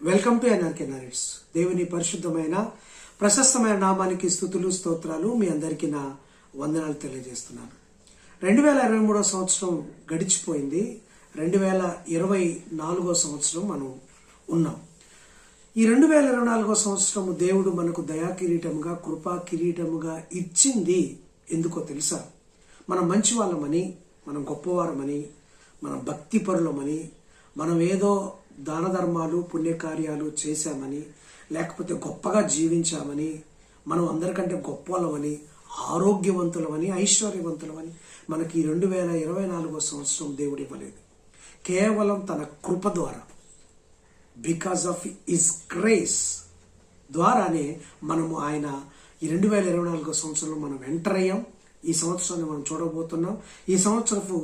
Welcome to NRK నారెట్స్. దేవుని పరిశుద్ధమైన ప్రశస్తమైన నామానికి స్తుతులు స్తోత్రాలు. మీ అందరికీ నా వందనాలు తెలియజేస్తున్నాను. 2023 సంవత్సరం గడిచిపోయింది. 2024 సంవత్సరం మనం ఉన్నాం. ఈ 2024 సంవత్సరం దేవుడు మనకు దయా కిరీటముగా, కృపా కిరీటముగా ఇచ్చింది ఎందుకో తెలుసా? మనం మంచి వాళ్ళమని, మనం గొప్పవారమని, మనం భక్తి పరులమని, మనం ఏదో దాన ధర్మాలు పుణ్యకార్యాలు చేశామని, లేకపోతే గొప్పగా జీవించామని, మనం అందరికంటే గొప్పవాళ్ళమని, ఆరోగ్యవంతులమని, ఐశ్వర్యవంతులమని మనకి 2024 సంవత్సరం దేవుడు ఇవ్వలేదు. కేవలం తన కృప ద్వారా, బికాస్ ఆఫ్ హిస్ గ్రేస్ ద్వారానే మనము ఆయన ఈ 2024 సంవత్సరంలో మనం ఎంటర్ అయ్యాం. ఈ సంవత్సరాన్ని మనం చూడబోతున్నాం. ఈ సంవత్సరపు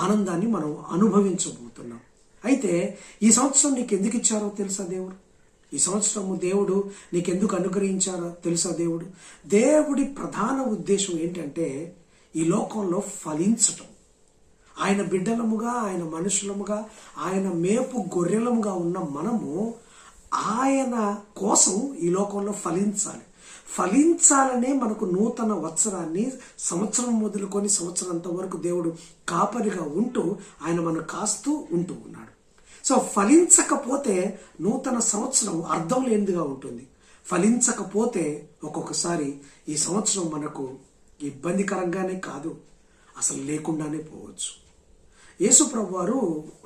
ఆనందాన్ని మనం అనుభవించబోతున్నాం. అయితే ఈ సంవత్సరం నీకు ఎందుకు ఇచ్చారో తెలుసా దేవుడు? ఈ సంవత్సరము దేవుడు నీకెందుకు అనుగ్రహించారో తెలుసా దేవుడు? దేవుడి ప్రధాన ఉద్దేశం ఏంటంటే ఈ లోకంలో ఫలించటం. ఆయన బిడ్డలముగా, ఆయన మనుషులముగా, ఆయన మేపు గొర్రెలముగా ఉన్న మనము ఆయన కోసం ఈ లోకంలో ఫలించాలనే మనకు నూతన వత్సరాన్ని సంవత్సరం మొదలుకొని సంవత్సరంత వరకు దేవుడు కాపరిగా ఉంటూ ఆయన మనం కాస్తూ ఉంటూ ఉన్నాడు. సో ఫలించకపోతే నూతన సంవత్సరం అర్థం లేనిదిగా ఉంటుంది. ఫలించకపోతే ఒక్కొక్కసారి ఈ సంవత్సరం మనకు ఇబ్బందికరంగానే కాదు, అసలు లేకుండానే పోవచ్చు. యేసు ప్రభు వారు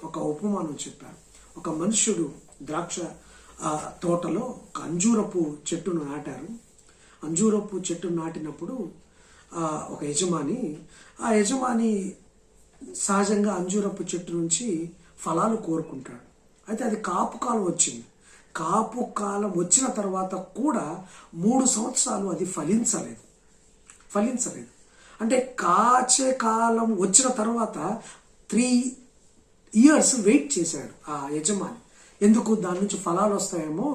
ఒక ఉపమానం చెప్పారు. ఒక మనుష్యుడు ద్రాక్ష తోటలో ఒక అంజూరపు చెట్టును నాటారు. అంజూరపు చెట్టును నాటినప్పుడు ఒక యజమాని సహజంగా అంజూరపు చెట్టు నుంచి ఫలాలు కోరుకుంటాడు. అయితే అది కాపు కాలం వచ్చింది. కాపు కాలం వచ్చిన తర్వాత కూడా 3 సంవత్సరాలు అది ఫలించలేదు. అంటే కాచే కాలం వచ్చిన తర్వాత 3 years వెయిట్ చేశాడు ఆ యజమాని. ఎందుకు? దాని నుంచి ఫలాలు వస్తాయేమో,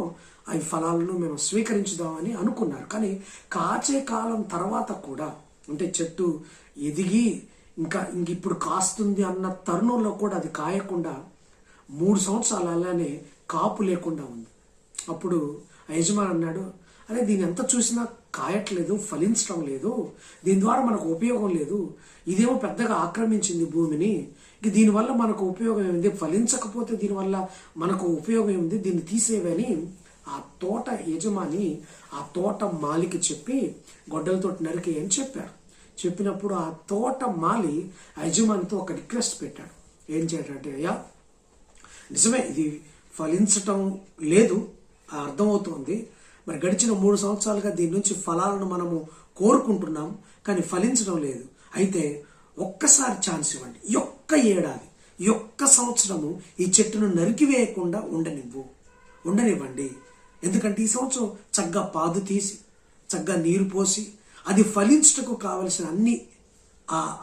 అవి ఫలాలను మేము స్వీకరించుదామని అనుకున్నారు. కానీ కాచే కాలం తర్వాత కూడా, అంటే చెట్టు ఎదిగి ఇంక ఇప్పుడు కాస్తుంది అన్న తరుణంలో కూడా అది కాయకుండా 3 సంవత్సరాలు అలానే కాపు లేకుండా ఉంది. అప్పుడు ఆ యజమాని అన్నాడు, అరే దీని ఎంత చూసినా కాయట్లేదు, ఫలించడం లేదు, దీని ద్వారా మనకు ఉపయోగం లేదు, ఇదేమో పెద్దగా ఆక్రమించింది భూమిని, దీనివల్ల మనకు ఉపయోగం ఏమింది, ఫలించకపోతే దీనివల్ల మనకు ఉపయోగం ఏమింది, దీన్ని తీసేవని ఆ తోట యజమాని ఆ తోట మాలికి చెప్పి గొడ్డలతో నరికి అని చెప్పినప్పుడు ఆ తోట మాలి ఆ యజమానితో ఒక రిక్వెస్ట్ పెట్టాడు. ఏం చేయటంటే, అయ్యా నిజమే ఇది ఫలించటం లేదు, అర్థమవుతోంది, మరి గడిచిన 3 సంవత్సరాలుగా దీని నుంచి ఫలాలను మనము కోరుకుంటున్నాం కానీ ఫలించడం లేదు. అయితే ఒక్కసారి ఛాన్స్ ఇవ్వండి, ఒక్క ఏడాది, ఒక్క సంవత్సరము ఈ చెట్టును నరికివేయకుండా ఉండనివ్వండి. ఎందుకంటే ఈ సంవత్సరం చక్కగా పాదు తీసి, చక్కగా నీరు పోసి, అది ఫలించుటకు కావలసిన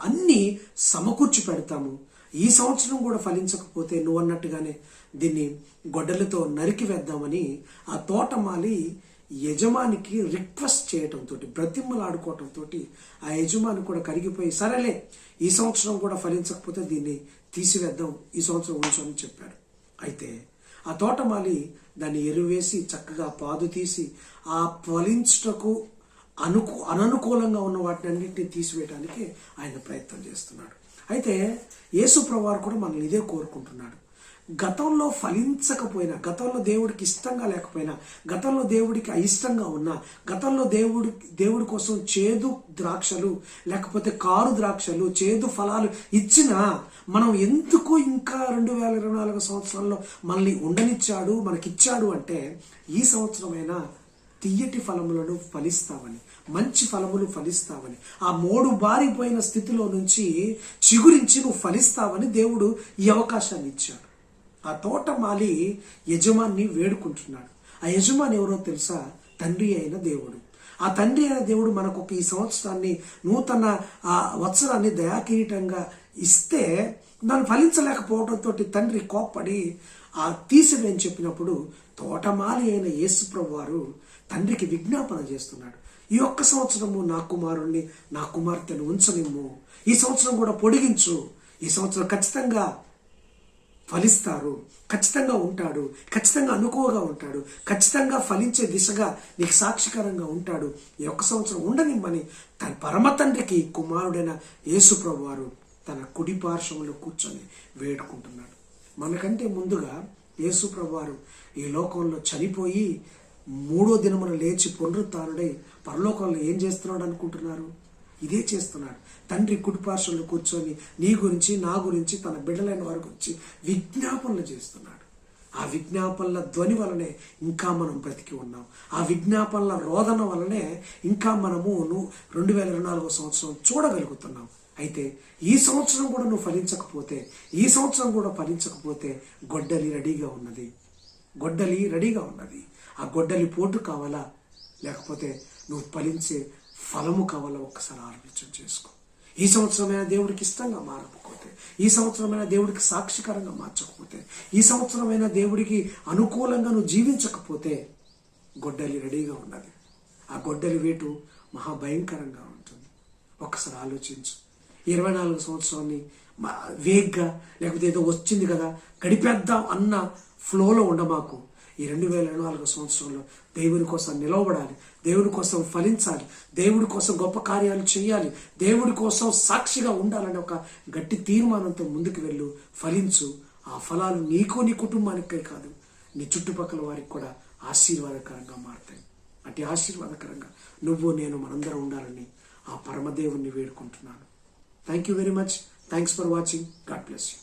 అన్ని సమకూర్చి పెడతాము. ఈ సంవత్సరం కూడా ఫలించకపోతే నువ్వు అన్నట్టుగానే దీన్ని గొడ్డలతో నరికి వేద్దామని ఆ తోటమాలి యజమానికి రిక్వెస్ట్ చేయటంతో, బ్రతిమ్మలాడుకోవటంతో ఆ యజమాని కూడా కరిగిపోయి, సరేలే ఈ సంవత్సరం కూడా ఫలించకపోతే దీన్ని తీసివేద్దాం, ఈ సంవత్సరం ఉంచని చెప్పాడు. అయితే ఆ తోటమాలి దాన్ని ఎరువేసి చక్కగా పాదు తీసి ఆ ఫలించుటకు అననుకూలంగా ఉన్న వాటిని అన్నింటినీ తీసివేయడానికి ఆయన ప్రయత్నం చేస్తున్నాడు. అయితే యేసు ప్రభువారు కూడా మనల్ని ఇదే కోరుకుంటున్నాడు. గతంలో ఫలించకపోయినా, గతంలో దేవుడికి ఇష్టంగా లేకపోయినా, గతంలో దేవుడికి అయిష్టంగా ఉన్నా, గతంలో దేవుడి కోసం చేదు ద్రాక్షలు లేకపోతే కారు ద్రాక్షలు, చేదు ఫలాలు ఇచ్చినా మనం ఎందుకు ఇంకా 2024 సంవత్సరంలో మనల్ని ఉండనిచ్చాడు, మనకిచ్చాడు అంటే ఈ సంవత్సరమైనా తియ్యటి ఫలములను ఫలిస్తామని, మంచి ఫలములు ఫలిస్తావని, ఆ మోడు బారిపోయిన స్థితిలో నుంచి చిగురించి నువ్వు ఫలిస్తావని దేవుడు ఈ అవకాశాన్ని ఇచ్చాడు. ఆ తోటమాలి యజమాన్ని వేడుకుంటున్నాడు. ఆ యజమాని ఎవరో తెలుసా? తండ్రి అయిన దేవుడు. ఆ తండ్రి అయిన దేవుడు మనకు ఈ సంవత్సరాన్ని, నూతన వత్సరాన్ని దయాకిరీటంగా ఇస్తే దాన్ని ఫలించలేకపోవడంతో తండ్రి కోప్పడి ఆ తీసివేయని చెప్పినప్పుడు తోటమాలి అయిన యేసు ప్రభు వారు తండ్రికి విజ్ఞాపన చేస్తున్నాడు. ఈ ఒక్క సంవత్సరము నా కుమారుణ్ణి, నా కుమార్తెను ఉంచనిమ్ము, ఈ సంవత్సరం కూడా పొడిగించు, ఈ సంవత్సరం ఖచ్చితంగా ఫలిస్తారు, ఖచ్చితంగా ఉంటాడు, ఖచ్చితంగా అనుకువగా ఉంటాడు, ఖచ్చితంగా ఫలించే దిశగా నీకు సాక్షికరంగా ఉంటాడు. ఈ 1 సంవత్సరం ఉండనిమ్మని తన పరమ తండ్రికి కుమారుడైన యేసు ప్రభు వారు తన కుడి పార్శ్వంలో కూర్చొని వేడుకుంటున్నాడు. మనకంటే ముందుగా యేసు ప్రభు వారు ఈ లోకంలో చనిపోయి 3వ దినమున లేచి పునరుత్థానుడై పరలోకంలో ఏం చేస్తున్నాడు అనుకుంటున్నారు? ఇదే చేస్తున్నాడు. తండ్రి కుడిపార్శ్వంలో కూర్చొని నీ గురించి, నా గురించి, తన బిడ్డలైన వారి గురించి విజ్ఞాపనలు చేస్తున్నాడు. ఆ విజ్ఞాపనల ధ్వని వలనే ఇంకా మనం బ్రతికి ఉన్నాం. ఆ విజ్ఞాపనల రోదన వలనే ఇంకా మనము 2024 సంవత్సరం చూడగలుగుతున్నాం. అయితే ఈ సంవత్సరం కూడా నువ్వు ఫలించకపోతే, ఈ సంవత్సరం కూడా ఫలించకపోతే గొడ్డలి రెడీగా ఉన్నది. గొడ్డలి రెడీగా ఉన్నది. ఆ గొడ్డలి పోటు కావాలా, లేకపోతే నువ్వు ఫలించే ఫలము కావాలా? ఒక్కసారి ఆలోచన చేసుకో. ఈ సంవత్సరమైనా దేవుడికి ఇష్టంగా మారకపోతే, ఈ సంవత్సరమైనా దేవుడికి సాక్షికరంగా మార్చకపోతే, ఈ సంవత్సరమైనా దేవుడికి అనుకూలంగా నువ్వు జీవించకపోతే గొడ్డలి రెడీగా ఉన్నది. ఆ గొడ్డలి వేటు మహాభయంకరంగా ఉంటుంది. ఒక్కసారి ఆలోచించు. 24 సంవత్సరాన్ని వేగ్గా, లేకపోతే ఏదో వచ్చింది కదా గడిపేద్దాం అన్న ఫ్లోలో ఉండమాకు. ఈ 2024 సంవత్సరంలో దేవుని కోసం నిలవబడాలి, దేవుడి కోసం ఫలించాలి, దేవుడి కోసం గొప్ప కార్యాలు చేయాలి, దేవుడి కోసం సాక్షిగా ఉండాలనే ఒక గట్టి తీర్మానంతో ముందుకు వెళ్ళు, ఫలించు. ఆ ఫలాలు నీకు, నీ కుటుంబానికే కాదు, నీ చుట్టుపక్కల వారికి కూడా ఆశీర్వాదకరంగా మారుతాయి. అటు ఆశీర్వాదకరంగా నువ్వు, నేను, మనందరం ఉండాలని ఆ పరమదేవుణ్ణి వేడుకుంటున్నాను. Thank you very much. Thanks for watching. God bless you.